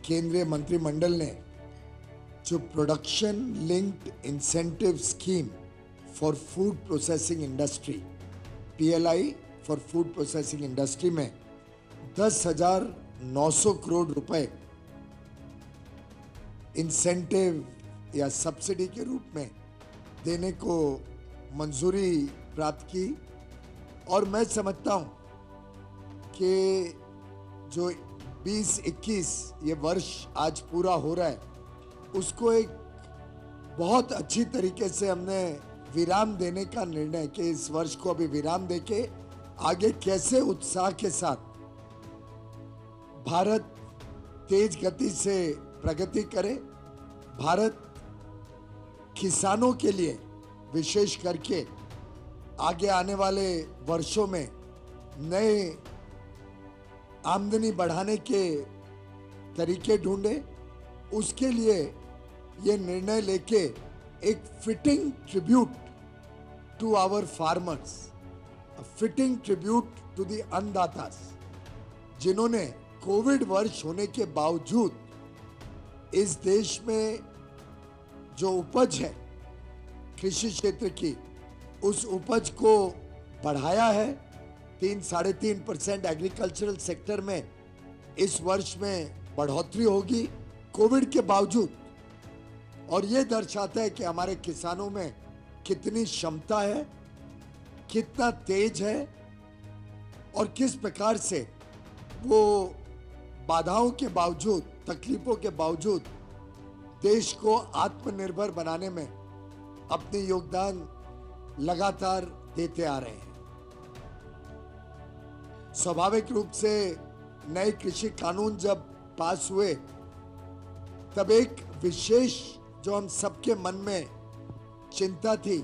केंद्रीय मंत्रिमंडल ने जो production linked incentive scheme for food processing industry PLI for food processing industry में 10,900 करोड़ रुपए इंसेंटिव या सब्सिडी के रूप में देने को मंजूरी प्राप्त की। और मैं समझता हूं कि जो 2021 ये वर्ष आज पूरा हो रहा है उसको एक बहुत अच्छी तरीके से हमने विराम देने का निर्णय कि इस वर्ष को अभी विराम देके आगे कैसे उत्साह के साथ भारत तेज गति से प्रगति करे, भारत किसानों के लिए विशेष करके आगे आने वाले वर्षों में नए आमदनी बढ़ाने के तरीके ढूंढे, उसके लिए ये निर्णय लेके एक fitting tribute to our farmers, fitting tribute to the अन्नदातास, जिन्होंने कोविड वर्ष होने के बावजूद इस देश में जो उपज है कृषि क्षेत्र की, उस उपज को बढ़ाया है। 3-3.5% एग्रीकल्चरल सेक्टर में इस वर्ष में बढ़ोतरी होगी कोविड के बावजूद, और ये दर्शाता है कि हमारे किसानों में कितनी क्षमता है, कितना तेज है और किस प्रकार से वो बाधाओं के बावजूद, तकलीफों के बावजूद देश को आत्मनिर्भर बनाने में अपने योगदान लगातार देते आ रहे हैं। स्वाभाविक रूप से नए कृषि कानून जब पास हुए तब एक विशेष जो हम सबके मन में चिंता थी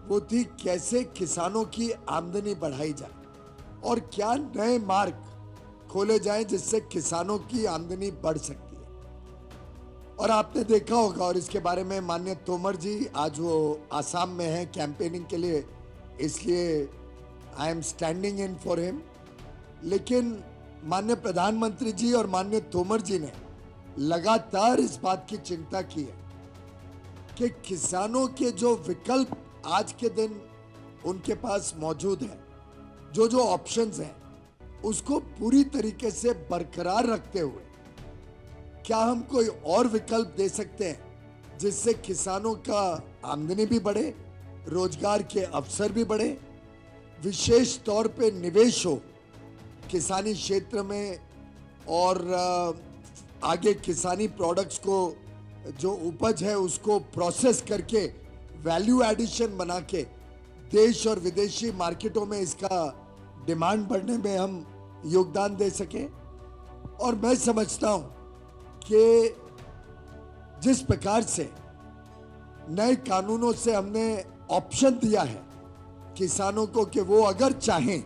वो थी कैसे किसानों की आमदनी बढ़ाई जाए और क्या नए मार्ग खोले जाएं जिससे किसानों की आमदनी बढ़ सकती है। और आपने देखा होगा, और इसके बारे में माननीय तोमर जी आज वो आसाम में हैं कैंपेनिंग के लिए, इसलिए I am standing in for him. लेकिन माननीय प्रधानमंत्री जी और माननीय तोमर जी ने लगातार इस बात की चिंता की है कि किसानों के जो विकल्प आज के दिन उनके पास मौजूद है, जो जो ऑप्शंस हैं, उसको पूरी तरीके से बरकरार रखते हुए क्या हम कोई और विकल्प दे सकते हैं जिससे किसानों का आमदनी भी बढ़े, रोजगार के अवसर भी बढ़े, विशेष तौर पे निवेश हो किसानी क्षेत्र में, और आगे किसानी प्रोडक्ट्स को जो उपज है उसको प्रोसेस करके वैल्यू एडिशन बना के देश और विदेशी मार्केटों में इसका डिमांड बढ़ने में हम योगदान दे सके। और मैं समझता हूं कि जिस प्रकार से नए कानूनों से हमने ऑप्शन दिया है किसानों को कि वो अगर चाहें,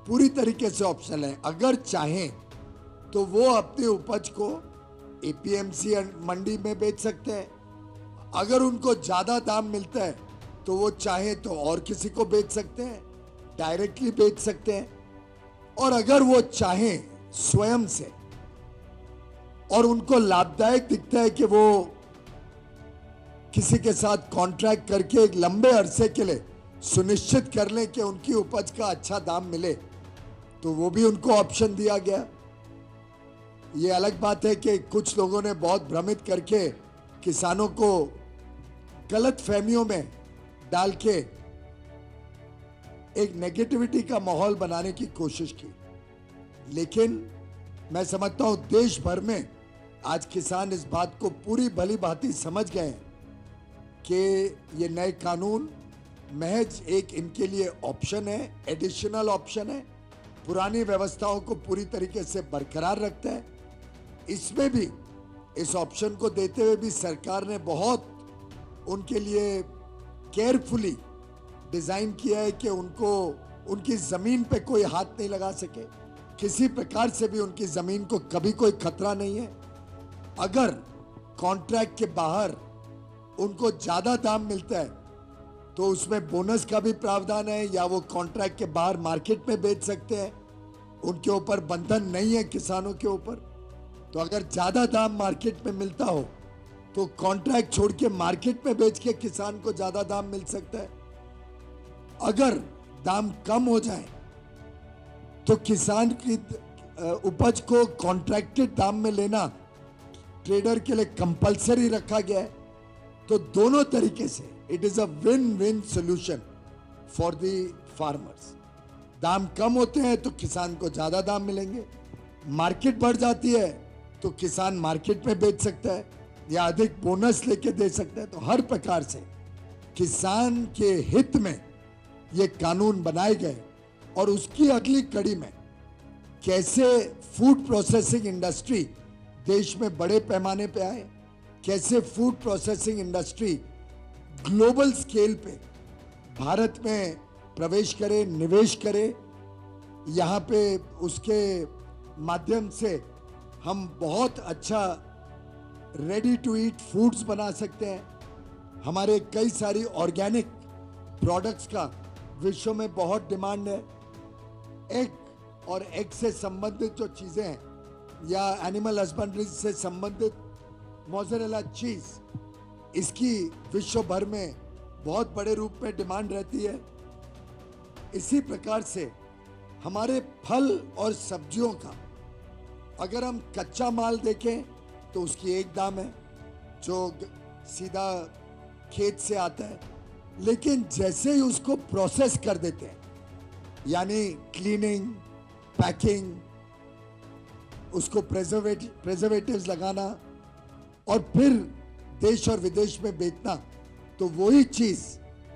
पूरी तरीके से ऑप्शन है, अगर चाहें तो वो अपनी उपज को एपीएमसी मंडी में बेच सकते हैं, अगर उनको ज्यादा दाम मिलता है तो वो चाहे तो और किसी को बेच सकते हैं, डायरेक्टली बेच सकते हैं, और अगर वो चाहें स्वयं से और उनको लाभदायक दिखता है कि वो किसी के साथ कॉन्ट्रैक्ट करके एक लंबे अरसे के लिए सुनिश्चित कर लें कि उनकी उपज का अच्छा दाम मिले, तो वो भी उनको ऑप्शन दिया गया। ये अलग बात है कि कुछ लोगों ने बहुत भ्रमित करके किसानों को गलत फहमियों में डाल के एक नेगेटिविटी का माहौल बनाने की कोशिश की, लेकिन मैं समझता हूं देश भर में आज किसान इस बात को पूरी भली भांति समझ गए हैं कि ये नए कानून महज एक इनके लिए ऑप्शन है, एडिशनल ऑप्शन है, पुरानी व्यवस्थाओं को पूरी तरीके से बरकरार रखता है। इसमें भी, इस ऑप्शन को देते हुए भी सरकार ने बहुत उनके लिए केयरफुली डिजाइन किया है कि उनको उनकी जमीन पे कोई हाथ नहीं लगा सके, किसी प्रकार से भी उनकी जमीन को कभी कोई खतरा नहीं है। अगर कॉन्ट्रैक्ट के बाहर उनको ज्यादा दाम मिलता है तो उसमें बोनस का भी प्रावधान है, या वो कॉन्ट्रैक्ट के बाहर मार्केट में बेच सकते हैं, उनके ऊपर बंधन नहीं है किसानों के ऊपर। तो अगर ज्यादा दाम मार्केट में मिलता हो तो कॉन्ट्रैक्ट छोड़ के मार्केट में बेच के किसान को ज्यादा दाम मिल सकता है। अगर दाम कम हो जाए तो किसान की उपज को कॉन्ट्रैक्टेड दाम में लेना ट्रेडर के लिए कंपलसरी रखा गया है। तो दोनों तरीके से it is a win win solution for the farmers. दाम कम होते हैं तो किसान को ज्यादा दाम मिलेंगे, मार्केट बढ़ जाती है तो किसान मार्केट में बेच सकता है या अधिक बोनस लेके दे सकता है। तो हर प्रकार से किसान के हित में ये कानून बनाए गए और उसकी अगली कड़ी में कैसे फूड प्रोसेसिंग इंडस्ट्री देश में बड़े पैमाने पे आए, कैसे food processing industry global scale पे भारत में प्रवेश करे, निवेश करे, यहाँ पे उसके माध्यम से हम बहुत अच्छा रेडी टू ईट फूड्स बना सकते हैं। हमारे कई सारी ऑर्गेनिक प्रोडक्ट्स का विश्व में बहुत डिमांड है। एग और एग से संबंधित जो चीज़ें हैं या एनिमल हस्बेंड्री से संबंधित मोज़रेला चीज़, इसकी विश्व भर में बहुत बड़े रूप में डिमांड रहती है। इसी प्रकार से हमारे फल और सब्जियों का अगर हम कच्चा माल देखें तो उसकी एक दाम है जो सीधा खेत से आता है, लेकिन जैसे ही उसको प्रोसेस कर देते हैं यानी क्लीनिंग, पैकिंग, उसको प्रेजर्वेटिव्स लगाना और फिर देश और विदेश में बेचना, तो वही चीज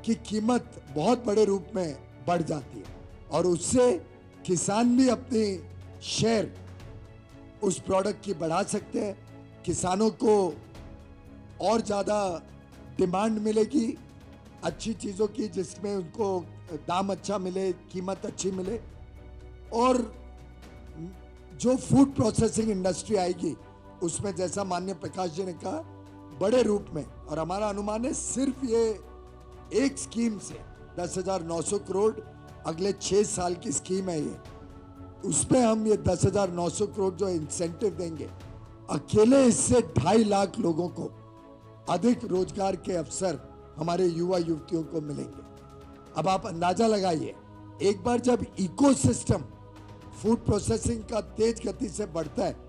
की कीमत बहुत बड़े रूप में बढ़ जाती है और उससे किसान भी अपनी शेयर उस प्रोडक्ट की बढ़ा सकते हैं। किसानों को और ज़्यादा डिमांड मिलेगी अच्छी चीज़ों की जिसमें उनको दाम अच्छा मिले, कीमत अच्छी मिले। और जो फूड प्रोसेसिंग इंडस्ट्री आएगी उसमें जैसा माननीय प्रकाश जी ने कहा बड़े रूप में, और हमारा अनुमान है सिर्फ ये एक स्कीम से 10,900 करोड़ अगले 6 साल की स्कीम है ये, उसमें हम ये 10,900 करोड़ जो इंसेंटिव देंगे, अकेले इससे 2.5 लाख लोगों को अधिक रोजगार के अवसर हमारे युवा युवतियों को मिलेंगे। अब आप अंदाजा लगाइए, एक बार जब इकोसिस्टम फूड प्रोसेसिंग का तेज गति से बढ़ता है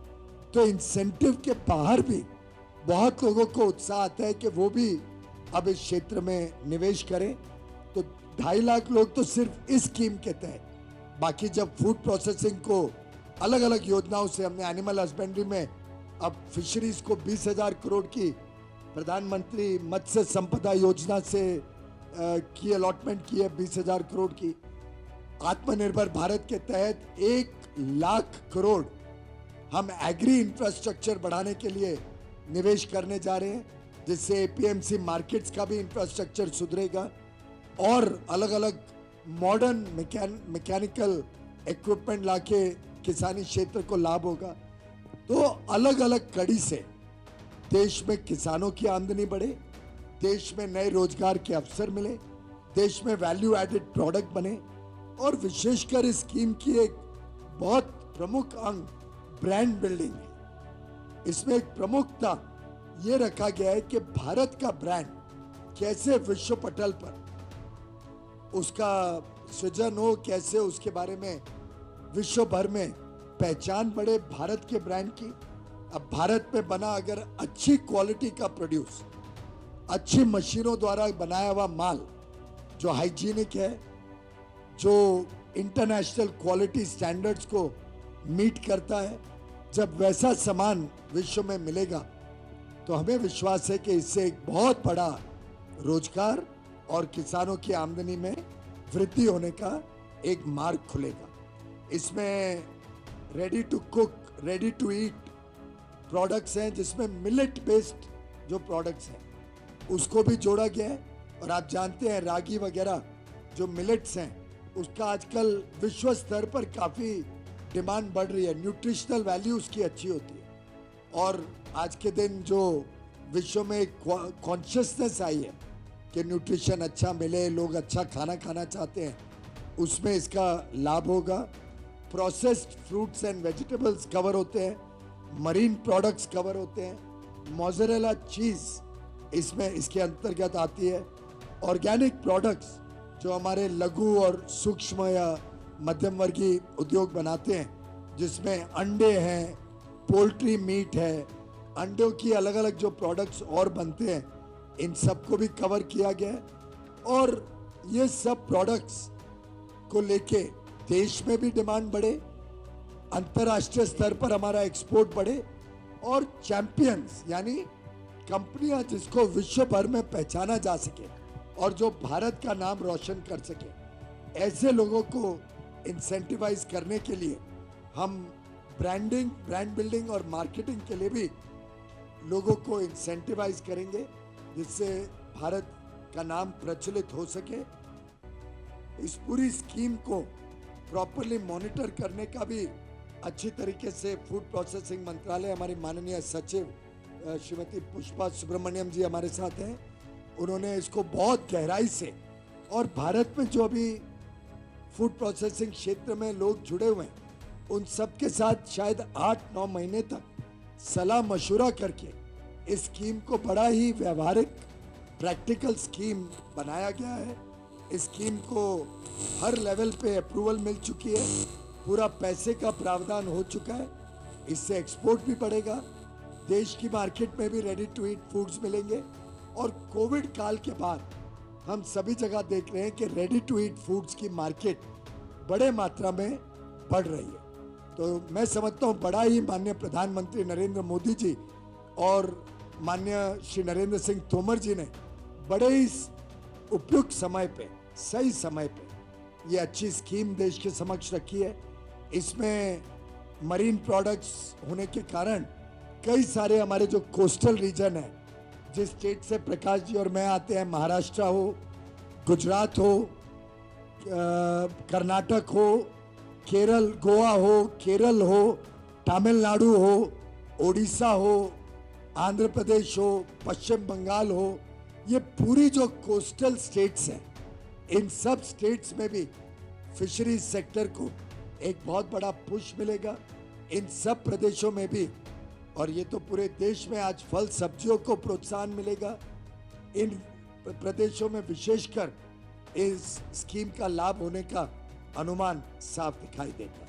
तो इंसेंटिव के बाहर भी बहुत लोगों को उत्साह आता है कि वो भी अब इस क्षेत्र में निवेश करें। तो 2.5 लाख लोग तो सिर्फ इस स्कीम के तहत, बाकी जब फूड प्रोसेसिंग को अलग अलग योजनाओं से हमने एनिमल हस्बेंड्री में अब फिशरीज को 20,000 करोड़ की प्रधानमंत्री मत्स्य संपदा योजना से की अलॉटमेंट की है 20,000 करोड़ की। आत्मनिर्भर भारत के तहत 1 लाख करोड़ हम एग्री इंफ्रास्ट्रक्चर बढ़ाने के लिए निवेश करने जा रहे हैं, जिससे एपीएमसी मार्केट्स का भी इंफ्रास्ट्रक्चर सुधरेगा और अलग अलग मॉडर्न मैकेनिकल इक्विपमेंट लाके किसानी क्षेत्र को लाभ होगा। तो अलग अलग कड़ी से देश में किसानों की आमदनी बढ़े, देश में नए रोजगार के अवसर मिले, देश में वैल्यू एडेड प्रोडक्ट बने, और विशेषकर इस स्कीम की एक बहुत प्रमुख अंग ब्रांड बिल्डिंग है। इसमें एक प्रमुखता ये रखा गया है कि भारत का ब्रांड कैसे विश्व पटल पर उसका सृजन हो, कैसे उसके बारे में विश्व भर में पहचान बढ़े भारत के ब्रांड की। अब भारत में बना अगर अच्छी क्वालिटी का प्रोड्यूस, अच्छी मशीनों द्वारा बनाया हुआ माल जो हाइजीनिक है, जो इंटरनेशनल क्वालिटी स्टैंडर्ड्स को मीट करता है, जब वैसा सामान विश्व में मिलेगा तो हमें विश्वास है कि इससे एक बहुत बड़ा रोजगार और किसानों की आमदनी में वृद्धि होने का एक मार्ग खुलेगा। इसमें ready to cook, ready to eat products हैं, जिसमें मिलेट बेस्ड जो प्रोडक्ट्स हैं उसको भी जोड़ा गया है। और आप जानते हैं रागी वगैरह जो मिलेट्स हैं उसका आजकल विश्व स्तर पर काफ़ी डिमांड बढ़ रही है, न्यूट्रिशनल वैल्यू उसकी अच्छी होती है। और आज के दिन जो विश्व में एक कॉन्शियसनेस आई है कि न्यूट्रिशन अच्छा मिले, लोग अच्छा खाना खाना चाहते हैं, उसमें इसका लाभ होगा। Processed fruits and vegetables cover होते हैं, मरीन प्रोडक्ट्स कवर होते हैं, मोज़रेला चीज़ इसमें इसके अंतर्गत आती है, ऑर्गेनिक प्रोडक्ट्स जो हमारे लघु और सूक्ष्म या मध्यम वर्गीय उद्योग बनाते हैं, जिसमें अंडे हैं, पोल्ट्री मीट है, अंडों की अलग अलग जो प्रोडक्ट्स और बनते हैं, इन सबको भी कवर किया गया है। और ये सब प्रोडक्ट्स को लेके देश में भी डिमांड बढ़े, अंतर्राष्ट्रीय स्तर पर हमारा एक्सपोर्ट बढ़े और चैंपियंस यानी कंपनियां जिसको विश्व भर में पहचाना जा सके और जो भारत का नाम रोशन कर सके, ऐसे लोगों को इंसेंटिवाइज करने के लिए हम ब्रांडिंग, ब्रांड बिल्डिंग और मार्केटिंग के लिए भी लोगों को इंसेंटिवाइज करेंगे, जिससे भारत का नाम प्रचलित हो सके। इस पूरी स्कीम को प्रॉपरली मॉनिटर करने का भी अच्छी तरीके से फूड प्रोसेसिंग मंत्रालय, हमारी माननीय सचिव श्रीमती पुष्पा सुब्रमण्यम जी हमारे साथ हैं, उन्होंने इसको बहुत गहराई से, और भारत में जो अभी फूड प्रोसेसिंग क्षेत्र में लोग जुड़े हुए हैं उन सब के साथ शायद 8-9 महीने तक सलाह मशुरा करके इस स्कीम को बड़ा ही व्यवहारिक प्रैक्टिकल स्कीम बनाया गया है। इस स्कीम को हर लेवल पे अप्रूवल मिल चुकी है, पूरा पैसे का प्रावधान हो चुका है, इससे एक्सपोर्ट भी बढ़ेगा, देश की मार्केट में भी रेडी टू ईट फूड्स मिलेंगे। और कोविड काल के बाद हम सभी जगह देख रहे हैं कि रेडी टू ईट फूड्स की मार्केट बड़े मात्रा में बढ़ रही है। तो मैं समझता हूँ बड़ा ही माननीय प्रधानमंत्री नरेंद्र मोदी जी और माननीय श्री नरेंद्र सिंह तोमर जी ने बड़े ही उपयुक्त समय पे, सही समय पे ये अच्छी स्कीम देश के समक्ष रखी है। इसमें मरीन प्रोडक्ट्स होने के कारण कई सारे हमारे जो कोस्टल रीजन है, जिस स्टेट से प्रकाश जी और मैं आते हैं, महाराष्ट्र हो, गुजरात हो, कर्नाटक हो, केरल, गोवा हो, केरल हो, तमिलनाडु हो, ओडिशा हो, आंध्र प्रदेश हो, पश्चिम बंगाल हो, ये पूरी जो कोस्टल स्टेट्स हैं, इन सब स्टेट्स में भी फिशरीज सेक्टर को एक बहुत बड़ा पुश मिलेगा, इन सब प्रदेशों में भी। और ये तो पूरे देश में आज फल सब्जियों को प्रोत्साहन मिलेगा, इन प्रदेशों में विशेषकर इस स्कीम का लाभ होने का अनुमान साफ दिखाई देता है।